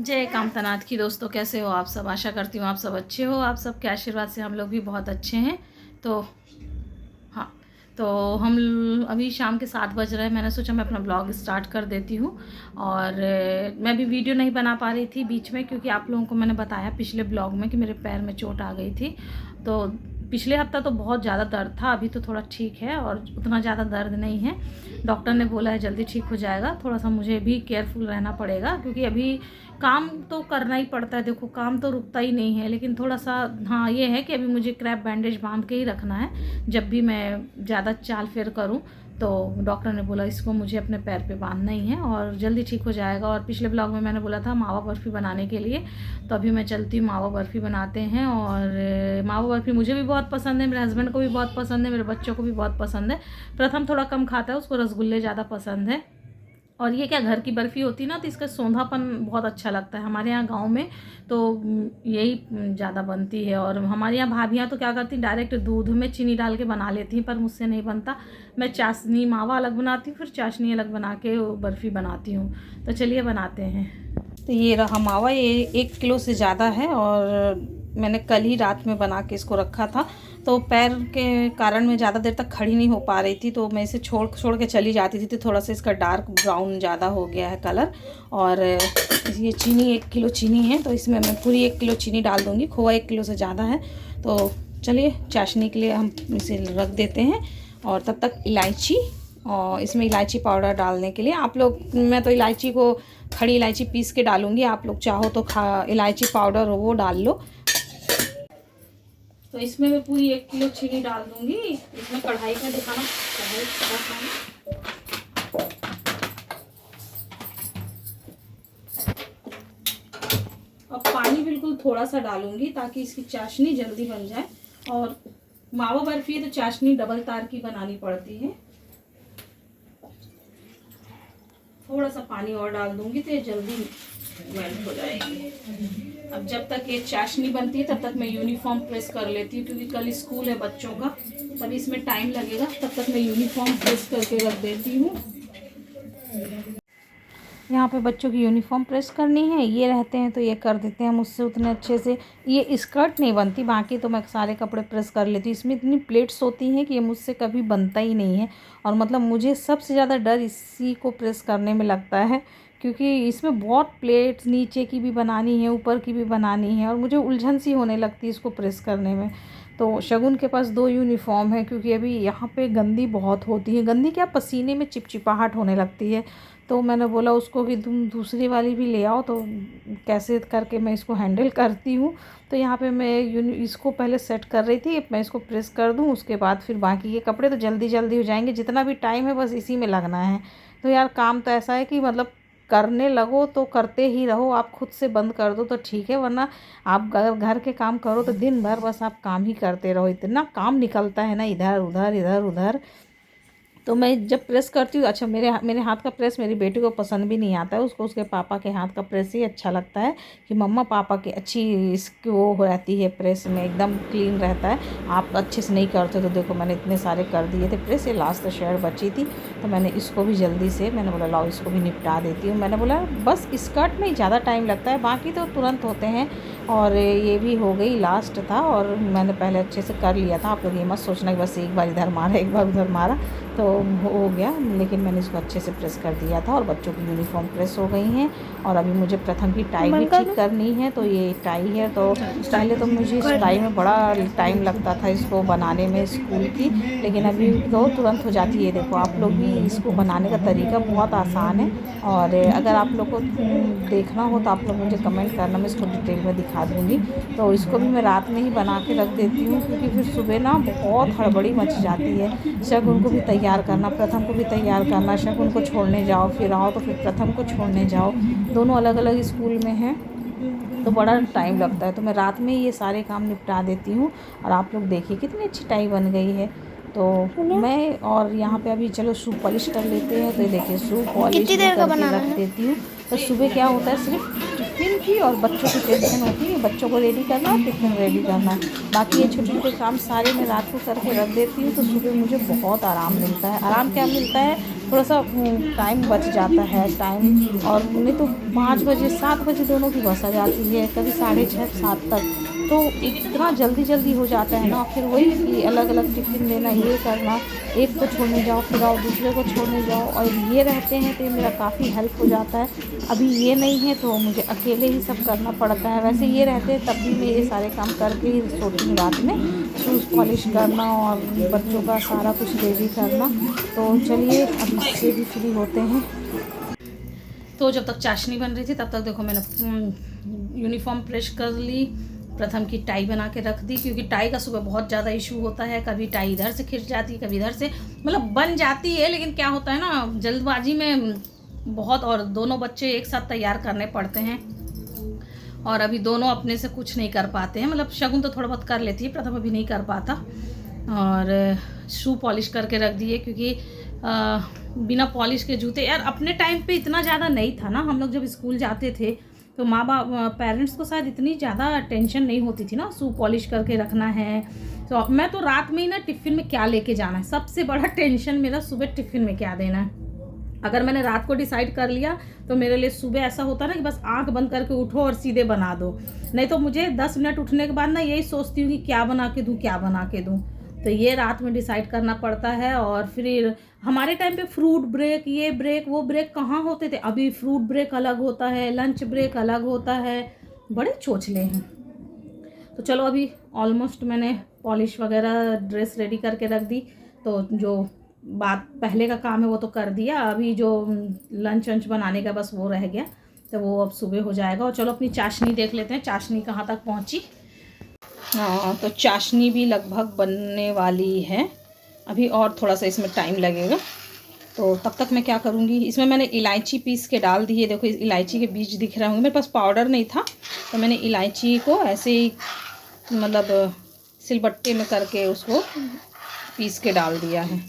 जय कामतानाथ की। दोस्तों कैसे हो आप सब? आशा करती हूँ आप सब अच्छे हो। आप सब के आशीर्वाद से हम लोग भी बहुत अच्छे हैं। तो हाँ, तो हम अभी शाम के 7 बज रहे हैं। मैंने सोचा मैं अपना ब्लॉग स्टार्ट कर देती हूँ। और मैं भी वीडियो नहीं बना पा रही थी बीच में, क्योंकि आप लोगों को मैंने बताया पिछले ब्लॉग में कि मेरे पैर में चोट आ गई थी। तो पिछले हफ्ता तो बहुत ज़्यादा दर्द था, अभी तो थोड़ा ठीक है और उतना ज़्यादा दर्द नहीं है। डॉक्टर ने बोला है जल्दी ठीक हो जाएगा। थोड़ा सा मुझे भी केयरफुल रहना पड़ेगा, क्योंकि अभी काम तो करना ही पड़ता है। देखो काम तो रुकता ही नहीं है, लेकिन थोड़ा सा हाँ ये है कि अभी मुझे क्रैप बैंडेज बांध के ही रखना है जब भी मैं ज़्यादा चाल फेर करूँ। तो डॉक्टर ने बोला इसको मुझे अपने पैर पे बांधना ही है और जल्दी ठीक हो जाएगा। और पिछले ब्लॉग में मैंने बोला था मावा बर्फ़ी बनाने के लिए, तो अभी मैं चलती हूँ मावा बर्फ़ी बनाते हैं। और मावा बर्फ़ी मुझे भी बहुत पसंद है, मेरे हस्बैंड को भी बहुत पसंद है, मेरे बच्चों को भी बहुत पसंद है। प्रथम थोड़ा कम खाता है, उसको रसगुल्ले ज़्यादा पसंद है। और ये क्या घर की बर्फ़ी होती है ना, तो इसका सौंधापन बहुत अच्छा लगता है। हमारे यहाँ गांव में तो यही ज़्यादा बनती है। और हमारे यहाँ भाभियाँ तो क्या करती हैं, डायरेक्ट दूध में चीनी डाल के बना लेती हैं, पर मुझसे नहीं बनता। मैं चाशनी मावा अलग बनाती हूँ, फिर चाशनी अलग बना के बर्फ़ी बनाती हूँ। तो चलिए बनाते हैं। तो ये रहा मावा, ये 1 किलो से ज़्यादा है और मैंने कल ही रात में बना के इसको रखा था। तो पैर के कारण मैं ज़्यादा देर तक खड़ी नहीं हो पा रही थी, तो मैं इसे छोड़ के चली जाती थी। तो थोड़ा सा इसका डार्क ब्राउन ज़्यादा हो गया है कलर। और ये चीनी 1 किलो चीनी है, तो इसमें मैं पूरी 1 किलो चीनी डाल दूँगी। खोआ 1 किलो से ज़्यादा है। तो चलिए चाशनी के लिए हम इसे रख देते हैं। और तब तक इलायची, और इसमें इलायची पाउडर डालने के लिए आप लोग, मैं तो इलायची को खड़ी इलायची पीस के डालूँगी, आप लोग चाहो तो इलायची पाउडर वो डाल लो। तो इसमें मैं पूरी 1 किलो चीनी डाल दूंगी। इसमें कढ़ाई का दिखाना, अब पानी बिल्कुल थोड़ा सा डालूंगी ताकि इसकी चाशनी जल्दी बन जाए। और मावा बर्फी है तो चाशनी डबल तार की बनानी पड़ती है। थोड़ा सा पानी और डाल दूंगी तो ये जल्दी मेल्ट हो जाएगी। अब जब तक ये चाशनी बनती है तब तक मैं यूनिफॉर्म प्रेस कर लेती हूँ, क्योंकि कल स्कूल है बच्चों का, तभी इसमें टाइम लगेगा। तब तक मैं यूनिफॉर्म प्रेस करके रख देती हूँ। यहाँ पे बच्चों की यूनिफॉर्म प्रेस करनी है, ये रहते हैं तो ये कर देते हैं मुझसे उतने अच्छे से। ये स्कर्ट नहीं बनती, बाकी तो मैं सारे कपड़े प्रेस कर लेती हूँ। इसमें इतनी प्लेट्स होती हैं कि ये मुझसे कभी बनता ही नहीं है। और मतलब मुझे सबसे ज़्यादा डर इसी को प्रेस करने में लगता है, क्योंकि इसमें बहुत प्लेट्स नीचे की भी बनानी है, ऊपर की भी बनानी है, और मुझे उलझन सी होने लगती है इसको प्रेस करने में। तो शगुन के पास 2 यूनिफॉर्म है, क्योंकि अभी यहाँ पे गंदी बहुत होती है। गंदी क्या, पसीने में चिपचिपाहट होने लगती है। तो मैंने बोला उसको कि तुम दूसरी वाली भी ले आओ, तो कैसे करके मैं इसको हैंडल करती हूँ। तो यहाँ पे मैं इसको पहले सेट कर रही थी, मैं इसको प्रेस कर दूँ, उसके बाद फिर बाकी के कपड़े तो जल्दी जल्दी हो जाएंगे। जितना भी टाइम है बस इसी में लगना है। तो यार काम तो ऐसा है कि मतलब करने लगो तो करते ही रहो। आप खुद से बंद कर दो तो ठीक है, वरना आप अगर घर के काम करो तो दिन भर बस आप काम ही करते रहो। इतना काम निकलता है ना, इधर उधर इधर उधर। तो मैं जब प्रेस करती हूँ, अच्छा मेरे हाथ का प्रेस मेरी बेटी को पसंद भी नहीं आता है। उसको उसके पापा के हाथ का प्रेस ही अच्छा लगता है, कि मम्मा पापा की अच्छी इसकी वो रहती है, प्रेस में एकदम क्लीन रहता है। आप अच्छे से नहीं करते। तो देखो मैंने इतने सारे कर दिए थे प्रेस, ये लास्ट शेड बची थी, तो मैंने इसको भी जल्दी से मैंने बोला लाओ इसको भी निपटा देती हूँ। मैंने बोला बस स्कर्ट में ही ज़्यादा टाइम लगता है, बाकी तो तुरंत होते हैं। और ये भी हो गई, लास्ट था और मैंने पहले अच्छे से कर लिया था। आप लोग ये मत सोचना कि बस एक बार इधर मारा एक बार उधर मारा तो हो गया, लेकिन मैंने इसको अच्छे से प्रेस कर दिया था। और बच्चों की यूनिफॉर्म प्रेस हो गई हैं। और अभी मुझे प्रथम की टाई भी ठीक करनी है। तो ये टाई है, तो पहले तो मुझे इस टाई में बड़ा टाइम लगता था इसको बनाने में स्कूल की, लेकिन अभी तो तुरंत हो जाती है। देखो आप लोग भी इसको बनाने का तरीका बहुत आसान है। और अगर आप लोग को देखना हो तो आप लोग मुझे कमेंट करना, मैं इसको डिटेल में दिखा दूँगी। तो इसको भी मैं रात में ही बना के रख देती हूँ, क्योंकि फिर सुबह ना बहुत हड़बड़ी मच जाती है। शगुन को भी तैयार करना, प्रथम को भी तैयार करना, शगुन को छोड़ने जाओ, फिर आओ तो फिर प्रथम को छोड़ने जाओ। दोनों अलग अलग स्कूल में हैं, तो बड़ा टाइम लगता है। तो मैं रात में ये सारे काम निपटा देती हूँ। और आप लोग देखिए कितनी अच्छी टाई बन गई है। तो मैं और यहाँ पे अभी चलो शू पॉलिश कर लेते हैं। तो ये देखिए शू पॉलिश करके रख देती हूँ। तो सुबह क्या होता है, सिर्फ टिफ़िन टेंशन थी और बच्चों की टेंशन होती है, बच्चों को रेडी करना है, टिफ़िन रेडी करना है। बाकी ये छोटे छोटे काम सारे मैं रात को करके रख देती हूँ, तो सुबह मुझे बहुत आराम मिलता है। आराम क्या मिलता है, थोड़ा सा टाइम बच जाता है टाइम, और नहीं तो 5 बजे 7 बजे दोनों की बस आ जाती है, कभी 6:30 7 तक, तो इतना जल्दी जल्दी हो जाता है ना। फिर वही कि अलग अलग टिफ़िन देना, ये करना, एक को छोड़ने जाओ फिर आओ दूसरे को छोड़ने जाओ, और ये रहते हैं तो ये मेरा काफ़ी हेल्प हो जाता है। अभी ये नहीं है तो मुझे अकेले ही सब करना पड़ता है। वैसे ये रहते हैं तब भी मैं ये सारे काम करके ही सोती हूँ रात में, शूज़ पॉलिश करना और बच्चों का सारा कुछ रेडी करना। तो चलिए अब इससे भी फ्री होते हैं। तो जब तक चाशनी बन रही थी तब तक देखो मैंने यूनिफॉर्म प्रेस कर ली, प्रथम की टाई बना के रख दी, क्योंकि टाई का सुबह बहुत ज़्यादा इशू होता है, कभी टाई इधर से खिंच जाती है, कभी इधर से, मतलब बन जाती है, लेकिन क्या होता है ना जल्दबाजी में बहुत, और दोनों बच्चे एक साथ तैयार करने पड़ते हैं, और अभी दोनों अपने से कुछ नहीं कर पाते हैं। मतलब शगुन तो थोड़ा बहुत कर लेती है, प्रथम अभी नहीं कर पाता। और शू पॉलिश करके रख दिए, क्योंकि बिना पॉलिश के जूते, यार अपने टाइम पे इतना ज़्यादा नहीं था ना, हम लोग जब स्कूल जाते थे तो माँ बाप पेरेंट्स को शायद इतनी ज़्यादा टेंशन नहीं होती थी ना, शू पॉलिश करके रखना है। तो मैं तो रात में ही ना टिफ़िन में क्या लेके जाना है, सबसे बड़ा टेंशन मेरा सुबह टिफ़िन में क्या देना है। अगर मैंने रात को डिसाइड कर लिया तो मेरे लिए सुबह ऐसा होता ना कि बस आंख बंद करके उठो और सीधे बना दो, नहीं तो मुझे 10 मिनट उठने के बाद ना यही सोचती हूँ कि क्या बना के दूँ, क्या बना के दूँ। तो ये रात में डिसाइड करना पड़ता है। और फिर हमारे टाइम पे फ्रूट ब्रेक, ये ब्रेक, वो ब्रेक कहाँ होते थे। अभी फ्रूट ब्रेक अलग होता है, लंच ब्रेक अलग होता है, बड़े चोचले हैं। तो चलो अभी ऑलमोस्ट मैंने पॉलिश वगैरह ड्रेस रेडी करके रख दी, तो जो बात पहले का काम है वो तो कर दिया, अभी जो लंच वंच बनाने का बस वो रह गया, तो वो अब सुबह हो जाएगा। और चलो अपनी चाशनी देख लेते हैं, चाशनी कहाँ तक पहुँची। हाँ, तो चाशनी भी लगभग बनने वाली है, अभी और थोड़ा सा इसमें टाइम लगेगा। तो तब तक मैं क्या करूँगी, इसमें मैंने इलायची पीस के डाल दी है, देखो इलायची के बीज दिख रहे होंगे। मेरे पास पाउडर नहीं था तो मैंने इलायची को ऐसे ही मतलब सिलबट्टे में करके उसको पीस के डाल दिया है।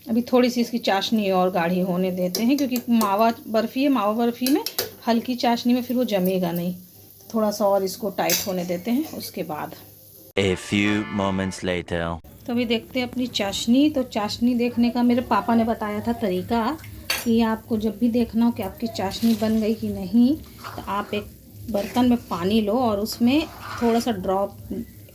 अभी थोड़ी सी इसकी चाशनी और गाढ़ी होने देते हैं, क्योंकि मावा बर्फ़ी है, मावा बर्फ़ी में हल्की चाशनी में फिर वो जमेगा नहीं। थोड़ा सा और इसको टाइट होने देते हैं, उसके बाद A few moments later. तो अभी देखते हैं अपनी चाशनी। तो चाशनी देखने का मेरे पापा ने बताया था तरीका कि आपको जब भी देखना हो कि आपकी चाशनी बन गई कि नहीं, तो आप एक बर्तन में पानी लो और उसमें थोड़ा सा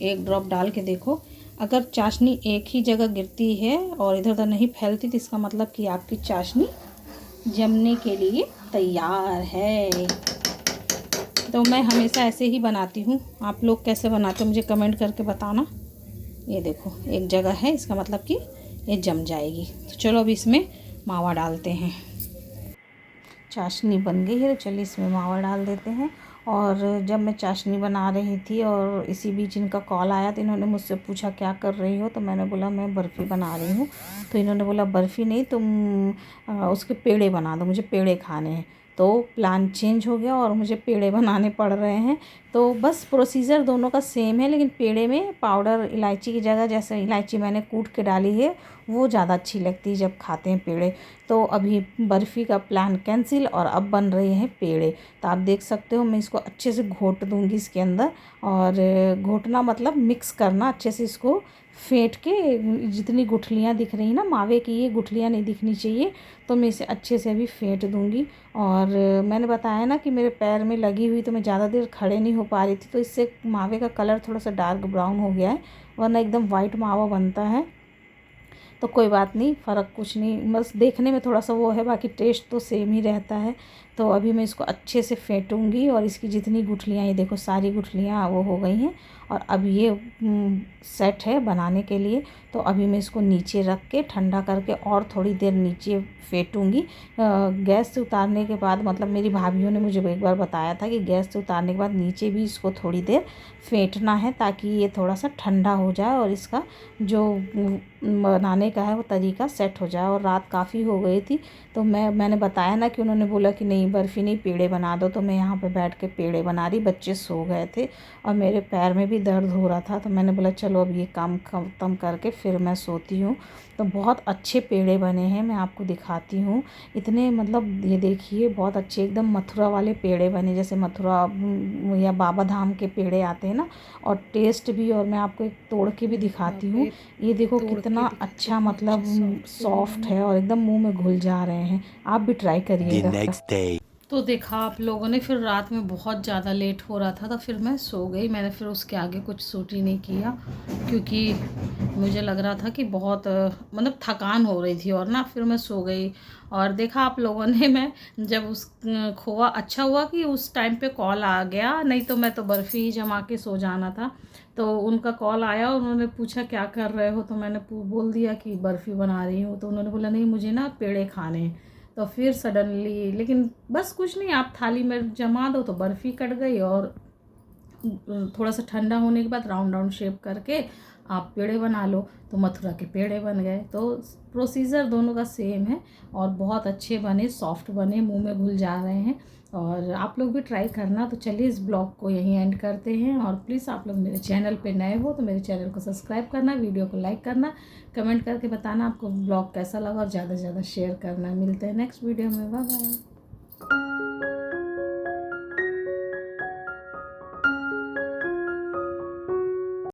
एक ड्रॉप डाल के देखो। अगर चाशनी एक ही जगह गिरती है और इधर उधर नहीं फैलती तो इसका मतलब कि आपकी चाशनी जमने के लिए तैयार है। तो मैं हमेशा ऐसे ही बनाती हूँ, आप लोग कैसे बनाते हो मुझे कमेंट करके बताना। ये देखो एक जगह है, इसका मतलब कि ये जम जाएगी। तो चलो अभी इसमें मावा डालते हैं। चाशनी बन गई है, तो चलिए इसमें मावा डाल देते हैं। और जब मैं चाशनी बना रही थी और इसी बीच इनका कॉल आया, तो इन्होंने मुझसे पूछा क्या कर रही हो, तो मैंने बोला मैं बर्फ़ी बना रही हूँ। तो इन्होंने बोला बर्फ़ी नहीं, तुम उसके पेड़े बना दो, मुझे पेड़े खाने हैं। तो प्लान चेंज हो गया और मुझे पेड़े बनाने पड़ रहे हैं। तो बस प्रोसीजर दोनों का सेम है, लेकिन पेड़े में पाउडर इलायची की जगह, जैसे इलायची मैंने कूट के डाली है, वो ज़्यादा अच्छी लगती है जब खाते हैं पेड़े। तो अभी बर्फ़ी का प्लान कैंसिल और अब बन रहे हैं पेड़े। तो आप देख सकते हो मैं इसको अच्छे से घोट दूँगी इसके अंदर, और घोटना मतलब मिक्स करना अच्छे से, इसको फेंट के जितनी गुठलियाँ दिख रही हैं ना मावे की, ये गुठलियाँ नहीं दिखनी चाहिए, तो मैं इसे अच्छे से अभी फेंट दूँगी। और मैंने बताया ना कि मेरे पैर में लगी हुई, तो मैं ज़्यादा देर खड़े नहीं हो पा रही थी, तो इससे मावे का कलर थोड़ा सा डार्क ब्राउन हो गया है, वरना एकदम वाइट मावा बनता है। तो कोई बात नहीं, फ़र्क कुछ नहीं, बस देखने में थोड़ा सा वो है, बाकी टेस्ट तो सेम ही रहता है। तो अभी मैं इसको अच्छे से फेंटूँगी और इसकी जितनी गुठलियाँ, ये देखो सारी गुठलियाँ वो हो गई हैं, और अब ये सेट है बनाने के लिए। तो अभी मैं इसको नीचे रख के ठंडा करके और थोड़ी देर नीचे फेंटूँगी। गैस से उतारने के बाद, मतलब मेरी भाभीयों ने मुझे एक बार बताया था कि गैस से उतारने के बाद नीचे भी इसको थोड़ी देर फेंटना है, ताकि ये थोड़ा सा ठंडा हो जाए और इसका जो बनाने का है वो तरीका सेट हो जाए। और रात काफ़ी हो गई थी, तो मैंने बताया ना कि उन्होंने बोला कि नहीं बर्फ़ी नहीं, पेड़े बना दो। तो मैं यहाँ पे बैठ के पेड़े बना रही, बच्चे सो गए थे और मेरे पैर में भी दर्द हो रहा था, तो मैंने बोला चलो अब ये काम ख़त्म करके फिर मैं सोती हूँ। तो बहुत अच्छे पेड़े बने हैं, मैं आपको दिखाती हूँ। इतने मतलब ये देखिए बहुत अच्छे एकदम मथुरा वाले पेड़े बने, जैसे मथुरा या बाबा धाम के पेड़े आते हैं ना, और टेस्ट भी। और मैं आपको एक तोड़ के भी दिखाती हूँ। ये देखो कितना अच्छा मतलब सॉफ्ट है और एकदम मुंह में घुल जा रहे हैं। आप भी ट्राई The करिएगा। next day. तो देखा आप लोगों ने, फिर रात में बहुत ज़्यादा लेट हो रहा था तो फिर मैं सो गई। मैंने फिर उसके आगे कुछ शूट ही नहीं किया, क्योंकि मुझे लग रहा था कि बहुत मतलब थकान हो रही थी, और ना फिर मैं सो गई। और देखा आप लोगों ने, मैं जब उस खोआ, अच्छा हुआ कि उस टाइम पे कॉल आ गया, नहीं तो मैं तो बर्फ़ी ही जमा के सो जाना था। तो उनका कॉल आया, उन्होंने पूछा क्या कर रहे हो, तो मैंने बोल दिया कि बर्फ़ी बना रही हूँ। तो उन्होंने बोला नहीं मुझे ना पेड़े खाने हैं। तो फिर सडनली, लेकिन बस कुछ नहीं, आप थाली में जमा दो तो बर्फ़ी कट गई, और थोड़ा सा ठंडा होने के बाद राउंड राउंड शेप करके आप पेड़े बना लो, तो मथुरा के पेड़े बन गए। तो प्रोसीजर दोनों का सेम है और बहुत अच्छे बने, सॉफ्ट बने, मुंह में घुल जा रहे हैं। और आप लोग भी ट्राई करना। तो चलिए इस ब्लॉग को यहीं एंड करते हैं, और प्लीज़ आप लोग मेरे चैनल पे नए हो तो मेरे चैनल को सब्सक्राइब करना, वीडियो को लाइक करना, कमेंट करके बताना आपको ब्लॉग कैसा लगा, और ज़्यादा से ज़्यादा शेयर करना। मिलते हैं नेक्स्ट वीडियो में, बाय बाय।